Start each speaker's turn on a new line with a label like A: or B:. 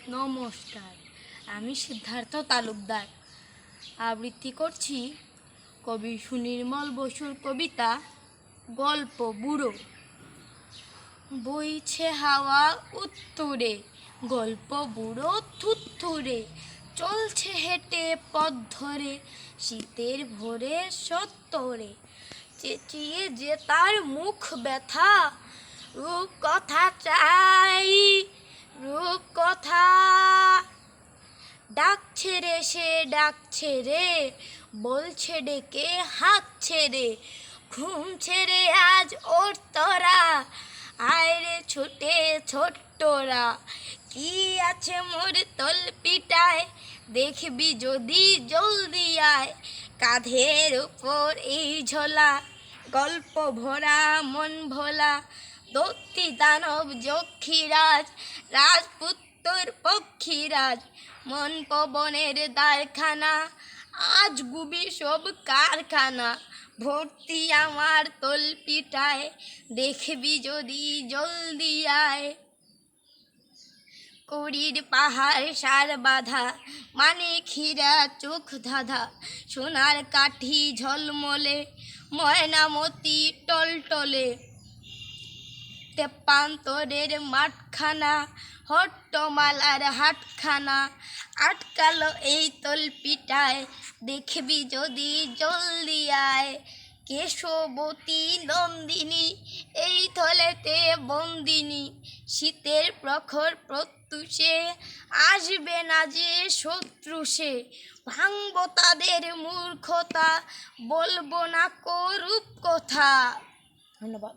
A: নমস্কার, আমি সিদ্ধার্থ তালুকদার আবৃত্তি করছি কবি সুনির্মল বসুর কবিতা গল্প বুড়ো। বইছে হাওয়া উত্তরে, গল্প বুড়ো থুত্থুরে, চলছে হেঁটে পথ ধরে, শীতের ভোরে সত্তরে, চেঁচিয়ে যে তার মুখ ব্যথা, রূপকথা চাই রূপকথা। ডাকছে রে সে ডাকছে রে, বলছে ডেকে হাঁকছে রে, ঘুম ছেড়ে আজ ওর তোরা, আয় রে ছুটে ছোট্টরা। কি আছে মোর তলপিটায়, দেখবি যদি জলদি আয়, কাঁধের উপর এই ঝোলা, গল্প ভরা মন ভোলা। দৈত্যী দানব যক্ষীরাজ, রাজপুত্তর পক্ষীরাজ, মন পবনের দ্বারখানা, আজ গুবি সব কারখানা। ভর্তি আমার তলপিটায়, দেখবি যদি জলদি আয়। কড়ির পাহাড় সার বাঁধা, মানিক হীরা চোখ ধাঁধা, সোনার কাঠি ঝলমলে, ময়নামতি টলটলে। তেপান্তরের মাঠখানা, হট্টমালার হাটখানা, আটকালো এই তলপিটায়, দেখবি যদি জলদি আয়। কেশবতী নন্দিনী এই থলেতে বন্দিনী, শীতের প্রখর প্রত্যুষে, আসবে না যে শত্রু সে। ভাঙব তাদের মূর্খতা, বলবো না কো রূপকথা। ধন্যবাদ।